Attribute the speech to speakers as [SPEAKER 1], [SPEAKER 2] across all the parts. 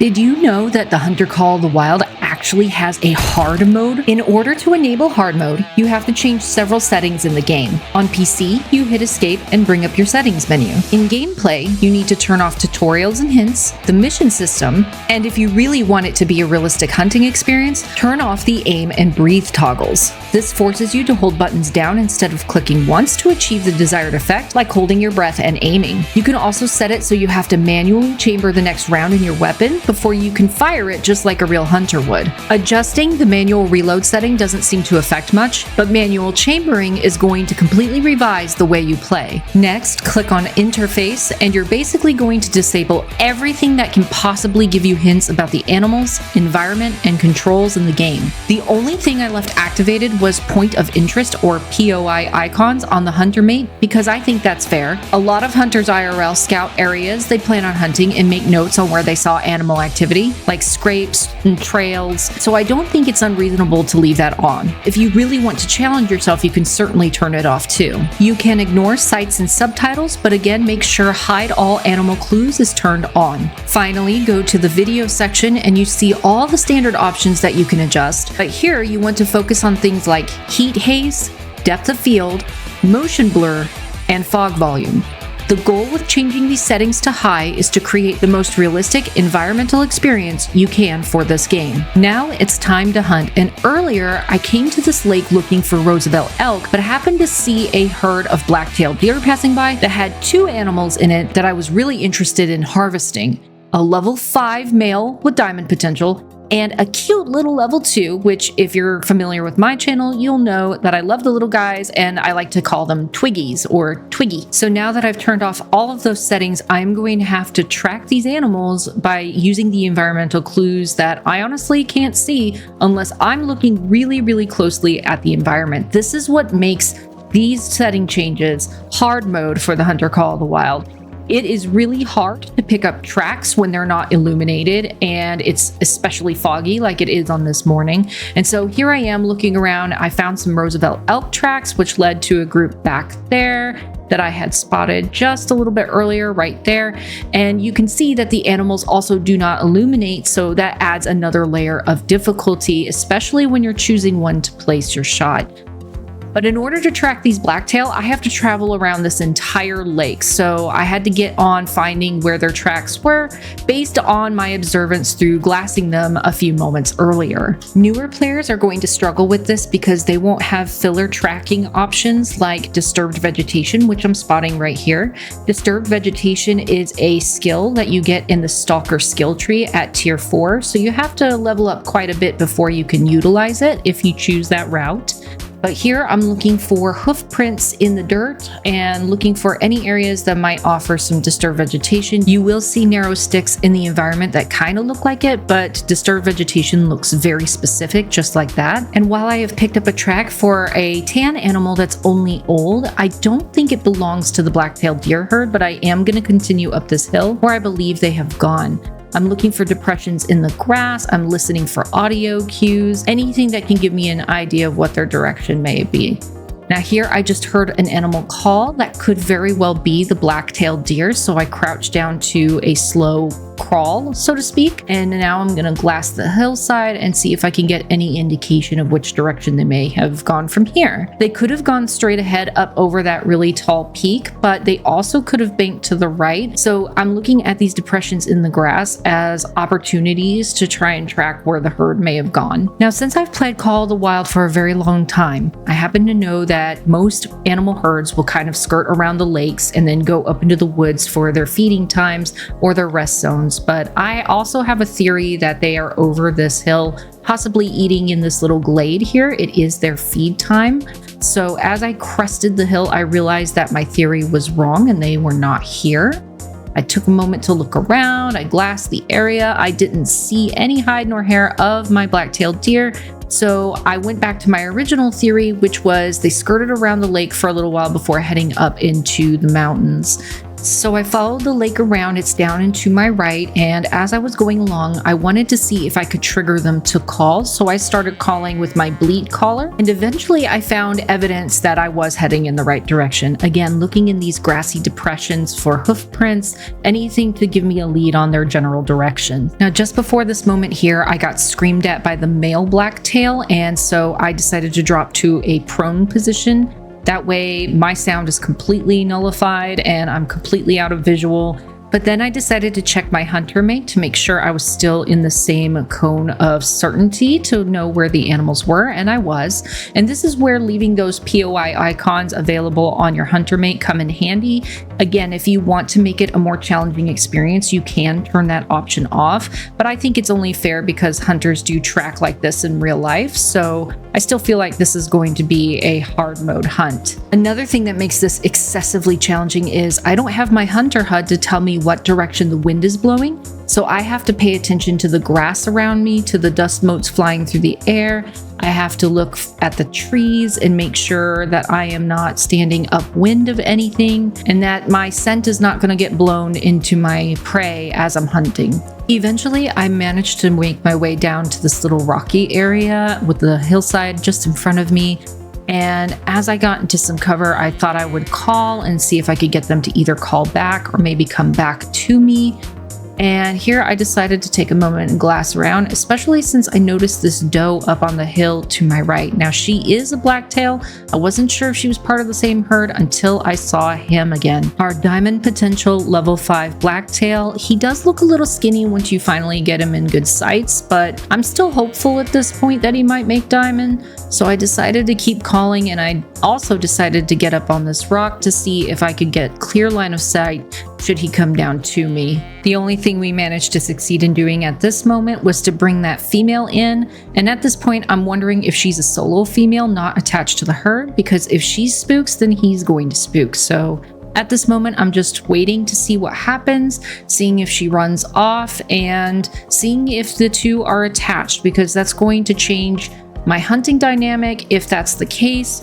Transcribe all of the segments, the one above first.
[SPEAKER 1] Did you know that the Hunter Call of the Wild actually has a hard mode? In order to enable hard mode, you have to change several settings in the game. On PC, you hit escape and bring up your settings menu. In gameplay, you need to turn off tutorials and hints, the mission system, and if you really want it to be a realistic hunting experience, turn off the aim and breathe toggles. This forces you to hold buttons down instead of clicking once to achieve the desired effect, like holding your breath and aiming. You can also set it so you have to manually chamber the next round in your weapon before you can fire it just like a real hunter would. Adjusting the manual reload setting doesn't seem to affect much, but manual chambering is going to completely revise the way you play. Next, click on Interface, and you're basically going to disable everything that can possibly give you hints about the animals, environment, and controls in the game. The only thing I left activated was Point of Interest or POI icons on the hunter mate because I think that's fair. A lot of hunters IRL scout areas they plan on hunting and make notes on where they saw animal activity, like scrapes and trails, so I don't think it's unreasonable to leave that on. If you really want to challenge yourself, you can certainly turn it off too. You can ignore sights and subtitles, but again, make sure Hide All Animal Clues is turned on. Finally, go to the video section and you see all the standard options that you can adjust, but here you want to focus on things like heat haze, depth of field, motion blur, and fog volume. The goal with changing these settings to high is to create the most realistic environmental experience you can for this game. Now it's time to hunt, and earlier I came to this lake looking for Roosevelt elk, but happened to see a herd of blacktail deer passing by that had two animals in it that I was really interested in harvesting. A level 5 male with diamond potential, and a cute little level 2, which if you're familiar with my channel, you'll know that I love the little guys and I like to call them Twiggies or Twiggy. So now that I've turned off all of those settings, I'm going to have to track these animals by using the environmental clues that I honestly can't see unless I'm looking really, really closely at the environment. This is what makes these setting changes hard mode for the Hunter Call of the Wild. It is really hard to pick up tracks when they're not illuminated, and it's especially foggy like it is on this morning. And so here I am looking around. I found some Roosevelt elk tracks, which led to a group back there that I had spotted just a little bit earlier right there. And you can see that the animals also do not illuminate, so that adds another layer of difficulty, especially when you're choosing when to place your shot. But in order to track these blacktail, I have to travel around this entire lake. So I had to get on finding where their tracks were based on my observance through glassing them a few moments earlier. Newer players are going to struggle with this because they won't have filler tracking options like disturbed vegetation, which I'm spotting right here. Disturbed vegetation is a skill that you get in the stalker skill tree at tier 4. So you have to level up quite a bit before you can utilize it if you choose that route. But here I'm looking for hoof prints in the dirt and looking for any areas that might offer some disturbed vegetation. You will see narrow sticks in the environment that kind of look like it, but disturbed vegetation looks very specific, just like that. And while I have picked up a track for a tan animal that's only old, I don't think it belongs to the black-tailed deer herd, but I am going to continue up this hill where I believe they have gone. I'm looking for depressions in the grass. I'm listening for audio cues, anything that can give me an idea of what their direction may be. Now here I just heard an animal call that could very well be the black-tailed deer, so I crouched down to a slow crawl, so to speak, and now I'm gonna glass the hillside and see if I can get any indication of which direction they may have gone from here. They could have gone straight ahead up over that really tall peak, but they also could have banked to the right, so I'm looking at these depressions in the grass as opportunities to try and track where the herd may have gone. Now, since I've played Call of the Wild for a very long time, I happen to know that most animal herds will kind of skirt around the lakes and then go up into the woods for their feeding times or their rest zones. But I also have a theory that they are over this hill, possibly eating in this little glade here. It is their feed time. So as I crested the hill, I realized that my theory was wrong and they were not here. I took a moment to look around. I glassed the area. I didn't see any hide nor hair of my black-tailed deer. So I went back to my original theory, which was they skirted around the lake for a little while before heading up into the mountains. So I followed the lake around, it's down and to my right, and as I was going along, I wanted to see if I could trigger them to call, so I started calling with my bleat caller, and eventually I found evidence that I was heading in the right direction. Again, looking in these grassy depressions for hoof prints, anything to give me a lead on their general direction. Now, just before this moment here, I got screamed at by the male blacktail, and so I decided to drop to a prone position. That way my sound is completely nullified and I'm completely out of visual. But then I decided to check my hunter mate to make sure I was still in the same cone of certainty to know where the animals were, and I was. And this is where leaving those POI icons available on your hunter mate come in handy. Again, if you want to make it a more challenging experience, you can turn that option off, but I think it's only fair because hunters do track like this in real life, so I still feel like this is going to be a hard mode hunt. Another thing that makes this excessively challenging is I don't have my hunter HUD to tell me what direction the wind is blowing, so I have to pay attention to the grass around me, to the dust motes flying through the air. I have to look at the trees and make sure that I am not standing upwind of anything and that my scent is not going to get blown into my prey as I'm hunting. Eventually, I managed to make my way down to this little rocky area with the hillside just in front of me. And as I got into some cover, I thought I would call and see if I could get them to either call back or maybe come back to me. And here I decided to take a moment and glass around, especially since I noticed this doe up on the hill to my right. Now, she is a blacktail. I wasn't sure if she was part of the same herd until I saw him again. Our diamond potential level 5 blacktail. He does look a little skinny once you finally get him in good sights, but I'm still hopeful at this point that he might make diamond. So I decided to keep calling, and I also decided to get up on this rock to see if I could get clear line of sight should he come down to me. The only thing we managed to succeed in doing at this moment was to bring that female in, and at this point I'm wondering if she's a solo female not attached to the herd, because if she spooks then he's going to spook. So at this moment I'm just waiting to see what happens, seeing if she runs off and seeing if the two are attached, because that's going to change my hunting dynamic if that's the case.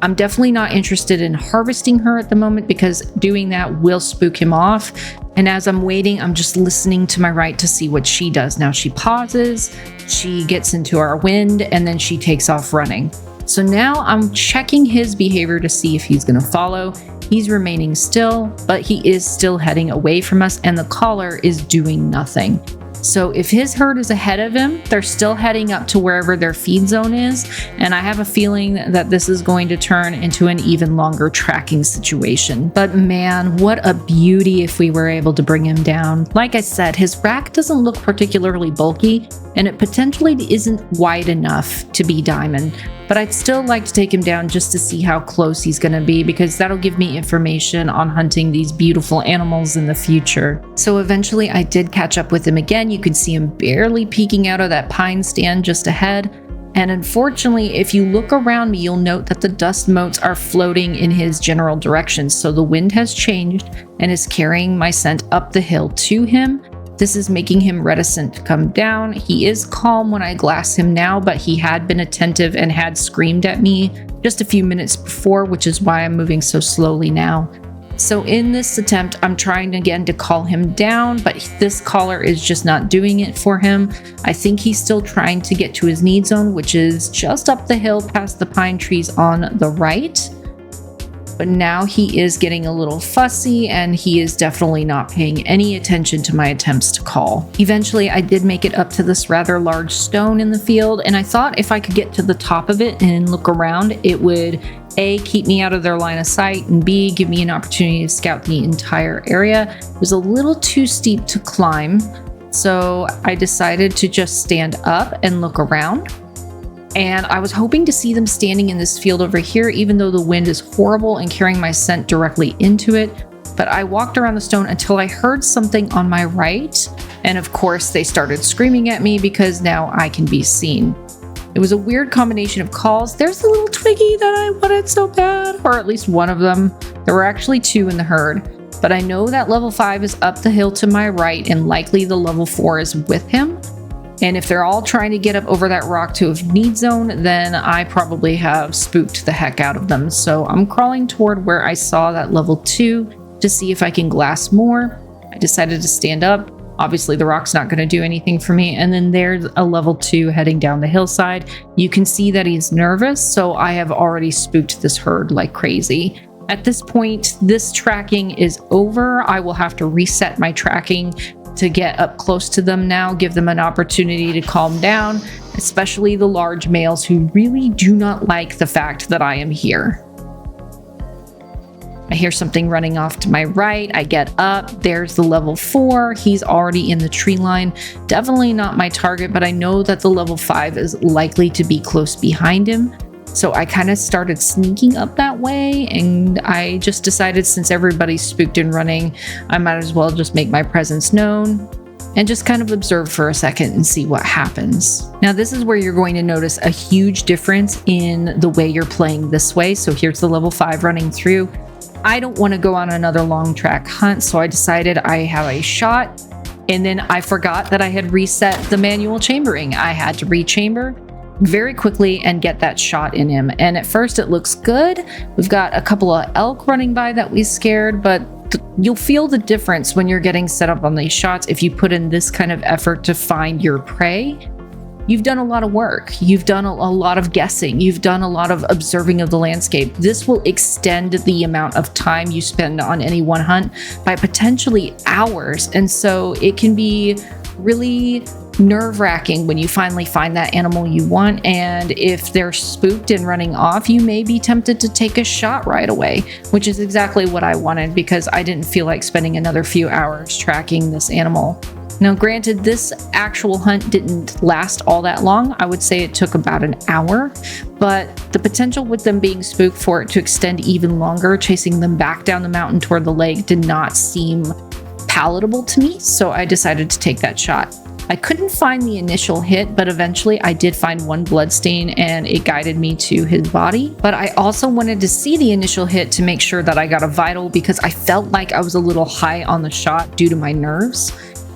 [SPEAKER 1] I'm definitely not interested in harvesting her at the moment because doing that will spook him off. And as I'm waiting, I'm just listening to my right to see what she does. Now she pauses, she gets into our wind, and then she takes off running. So now I'm checking his behavior to see if he's going to follow. He's remaining still, but he is still heading away from us, and the caller is doing nothing. So if his herd is ahead of him, they're still heading up to wherever their feed zone is, and I have a feeling that this is going to turn into an even longer tracking situation. But man, what a beauty if we were able to bring him down. Like I said, his rack doesn't look particularly bulky, and it potentially isn't wide enough to be diamond, but I'd still like to take him down just to see how close he's going to be, because that'll give me information on hunting these beautiful animals in the future. So eventually I did catch up with him again. You could see him barely peeking out of that pine stand just ahead. And unfortunately, if you look around me, you'll note that the dust motes are floating in his general direction. So the wind has changed and is carrying my scent up the hill to him. This is making him reticent to come down. He is calm when I glass him now, but he had been attentive and had screamed at me just a few minutes before, which is why I'm moving so slowly now. So in this attempt, I'm trying again to call him down, but this caller is just not doing it for him. I think he's still trying to get to his need zone, which is just up the hill past the pine trees on the right. But now he is getting a little fussy, and he is definitely not paying any attention to my attempts to call. Eventually, I did make it up to this rather large stone in the field, and I thought if I could get to the top of it and look around, it would A, keep me out of their line of sight, and B, give me an opportunity to scout the entire area. It was a little too steep to climb, so I decided to just stand up and look around. And I was hoping to see them standing in this field over here, even though the wind is horrible and carrying my scent directly into it. But I walked around the stone until I heard something on my right. And of course, they started screaming at me because now I can be seen. It was a weird combination of calls. There's the little Twiggy that I wanted so bad, or at least one of them. There were actually two in the herd. But I know that level 5 is up the hill to my right, and likely the level 4 is with him. And if they're all trying to get up over that rock to a need zone, then I probably have spooked the heck out of them. So I'm crawling toward where I saw that level 2, to see if I can glass more. I decided to stand up. Obviously, the rock's not going to do anything for me. And then there's a level 2 heading down the hillside. You can see that he's nervous, so I have already spooked this herd like crazy. At this point, this tracking is over. I will have to reset my tracking to get up close to them now, give them an opportunity to calm down, especially the large males who really do not like the fact that I am here. I hear something running off to my right. I get up. There's the level 4. He's already in the tree line. Definitely not my target, but I know that the level 5 is likely to be close behind him. So I kind of started sneaking up that way, and I just decided since everybody's spooked and running, I might as well just make my presence known and just kind of observe for a second and see what happens. Now, this is where you're going to notice a huge difference in the way you're playing this way. So here's the level 5 running through. I don't want to go on another long track hunt, so I decided I have a shot, and then I forgot that I had reset the manual chambering. I had to rechamber very quickly and get that shot in him. And at first it looks good. We've got a couple of elk running by that we scared, but you'll feel the difference when you're getting set up on these shots if you put in this kind of effort to find your prey. You've done a lot of work. You've done a lot of guessing. You've done a lot of observing of the landscape. This will extend the amount of time you spend on any one hunt by potentially hours. And so it can be really nerve-wracking when you finally find that animal you want. And if they're spooked and running off, you may be tempted to take a shot right away, which is exactly what I wanted because I didn't feel like spending another few hours tracking this animal. Now, granted, this actual hunt didn't last all that long. I would say it took about an hour, but the potential with them being spooked for it to extend even longer, chasing them back down the mountain toward the lake, did not seem palatable to me, so I decided to take that shot. I couldn't find the initial hit, but eventually I did find one bloodstain and it guided me to his body. But I also wanted to see the initial hit to make sure that I got a vital because I felt like I was a little high on the shot due to my nerves.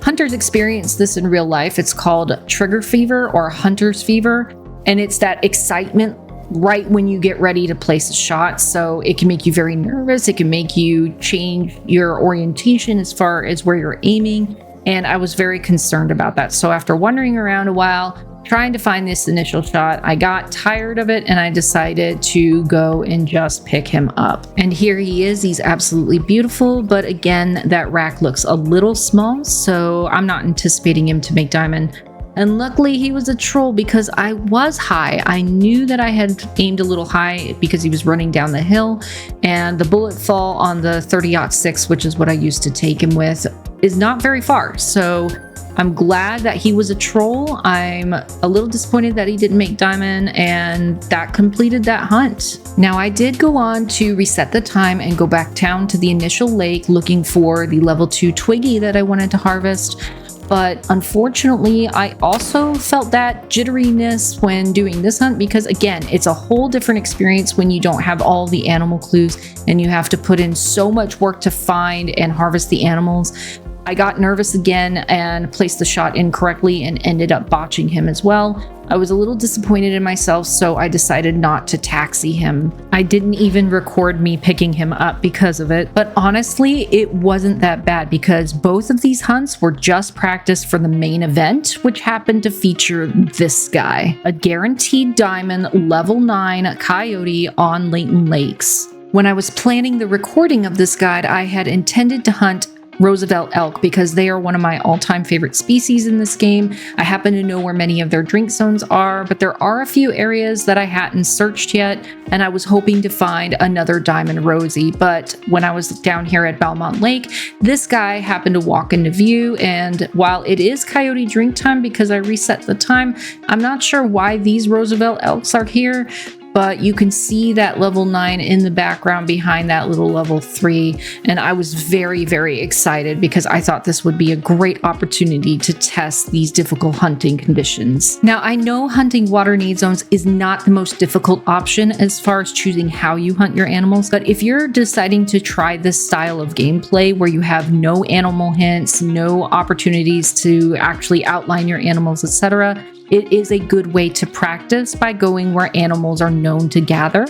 [SPEAKER 1] Hunters experience this in real life. It's called trigger fever or hunter's fever, and it's that excitement right when you get ready to place a shot. So it can make you very nervous. It can make you change your orientation as far as where you're aiming. And I was very concerned about that. So after wandering around a while, trying to find this initial shot, I got tired of it and I decided to go and just pick him up. And here he is. He's absolutely beautiful. But again, that rack looks a little small, so I'm not anticipating him to make diamond. And luckily he was a troll because I was high. I knew that I had aimed a little high because he was running down the hill, and the bullet fall on the 30-06, which is what I used to take him with, is not very far. So I'm glad that he was a troll. I'm a little disappointed that he didn't make diamond, and that completed that hunt. Now, I did go on to reset the time and go back down to the initial lake looking for the level 2 Twiggy that I wanted to harvest. But unfortunately, I also felt that jitteriness when doing this hunt because, again, it's a whole different experience when you don't have all the animal clues and you have to put in so much work to find and harvest the animals. I got nervous again and placed the shot incorrectly and ended up botching him as well. I was a little disappointed in myself, so I decided not to taxi him. I didn't even record me picking him up because of it, but honestly, it wasn't that bad because both of these hunts were just practice for the main event, which happened to feature this guy, a guaranteed diamond level 9 coyote on Layton Lakes. When I was planning the recording of this guide, I had intended to hunt Roosevelt elk because they are one of my all-time favorite species in this game. I happen to know where many of their drink zones are, but there are a few areas that I hadn't searched yet, and I was hoping to find another diamond Rosie. But when I was down here at Belmont Lake, this guy happened to walk into view, and while it is coyote drink time because I reset the time, I'm not sure why these Roosevelt elks are here. But you can see that level 9 in the background behind that little level 3. And I was very, very excited because I thought this would be a great opportunity to test these difficult hunting conditions. Now, I know hunting water need zones is not the most difficult option as far as choosing how you hunt your animals. But if you're deciding to try this style of gameplay where you have no animal hints, no opportunities to actually outline your animals, etc., it is a good way to practice by going where animals are known to gather.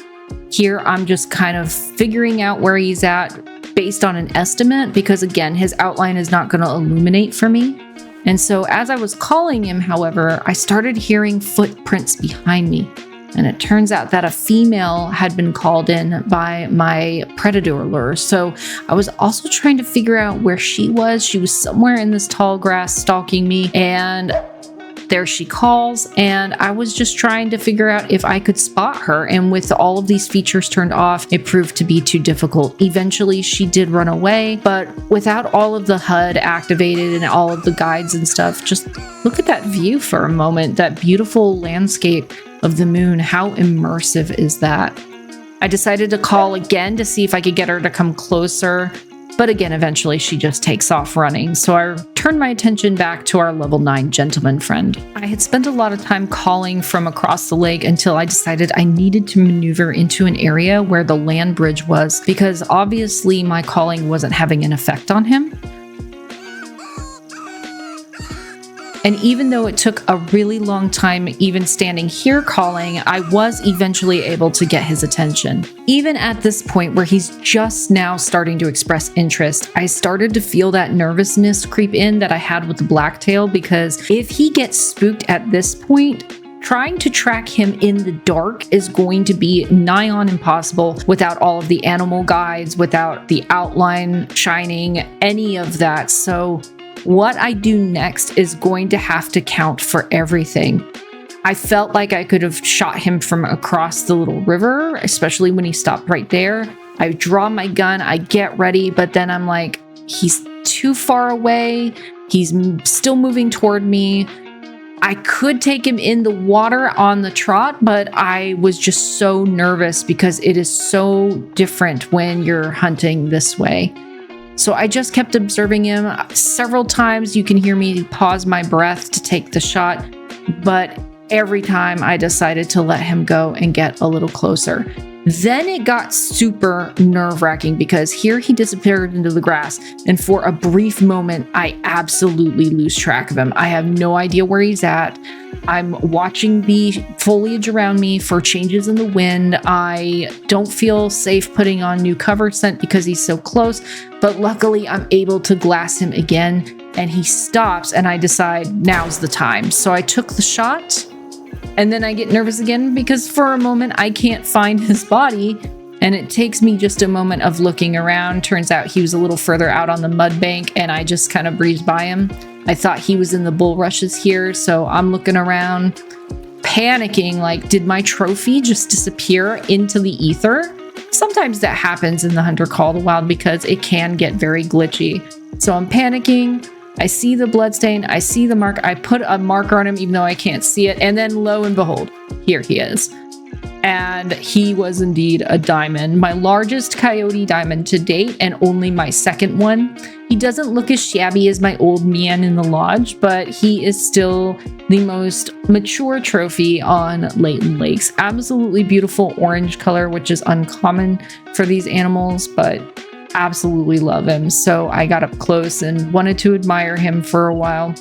[SPEAKER 1] Here, I'm just kind of figuring out where he's at, based on an estimate because, again, his outline is not going to illuminate for me. And so as I was calling him, however, I started hearing footprints behind me. And it turns out that a female had been called in by my predator lure. So I was also trying to figure out where she was. She was somewhere in this tall grass stalking me, and there she calls, and I was just trying to figure out if I could spot her. And with all of these features turned off, it proved to be too difficult. Eventually, she did run away, but without all of the HUD activated and all of the guides and stuff, just look at that view for a moment, that beautiful landscape of the moon. How immersive is that? I decided to call again to see if I could get her to come closer. But again, eventually she just takes off running. So I turned my attention back to our level 9 gentleman friend. I had spent a lot of time calling from across the lake until I decided I needed to maneuver into an area where the land bridge was, because obviously my calling wasn't having an effect on him. And even though it took a really long time even standing here calling, I was eventually able to get his attention. Even at this point where he's just now starting to express interest, I started to feel that nervousness creep in that I had with the Blacktail, because if he gets spooked at this point, trying to track him in the dark is going to be nigh on impossible without all of the animal guides, without the outline shining, any of that. So what I do next is going to have to count for everything. I felt like I could have shot him from across the little river, especially when he stopped right there. I draw my gun, I get ready, but then I'm like, he's too far away. He's still moving toward me. I could take him in the water on the trot, but I was just so nervous because it is so different when you're hunting this way. So I just kept observing him. Several times you can hear me pause my breath to take the shot, but every time I decided to let him go and get a little closer. Then it got super nerve-wracking because here he disappeared into the grass, and for a brief moment, I absolutely lose track of him. I have no idea where he's at. I'm watching the foliage around me for changes in the wind. I don't feel safe putting on new cover scent because he's so close, but luckily I'm able to glass him again, and he stops, and I decide now's the time. So I took the shot. And then I get nervous again because for a moment I can't find his body, and it takes me just a moment of looking around. Turns out he was a little further out on the mud bank, and I just kind of breezed by him. I thought he was in the bulrushes here, so I'm looking around, panicking like, did my trophy just disappear into the ether? Sometimes that happens in the Hunter Call the Wild because it can get very glitchy. So I'm panicking. I see the bloodstain, I see the mark, I put a marker on him even though I can't see it, and then lo and behold, here he is. And he was indeed a diamond, my largest coyote diamond to date, and only my second one. He doesn't look as shabby as my old man in the lodge, but he is still the most mature trophy on Layton Lakes. Absolutely beautiful orange color, which is uncommon for these animals, but absolutely love him. So I got up close and wanted to admire him for a while.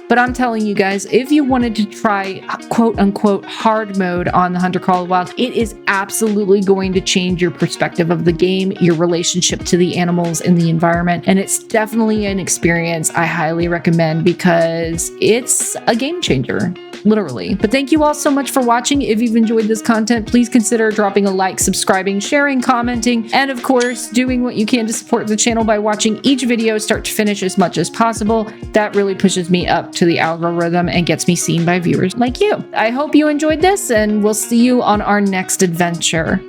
[SPEAKER 1] But I'm telling you guys, if you wanted to try quote unquote hard mode on the Hunter Call of the Wild, it is absolutely going to change your perspective of the game, your relationship to the animals and the environment. And it's definitely an experience I highly recommend because it's a game changer. Literally. But thank you all so much for watching. If you've enjoyed this content, please consider dropping a like, subscribing, sharing, commenting, and of course, doing what you can to support the channel by watching each video start to finish as much as possible. That really pushes me up to the algorithm and gets me seen by viewers like you. I hope you enjoyed this, and we'll see you on our next adventure.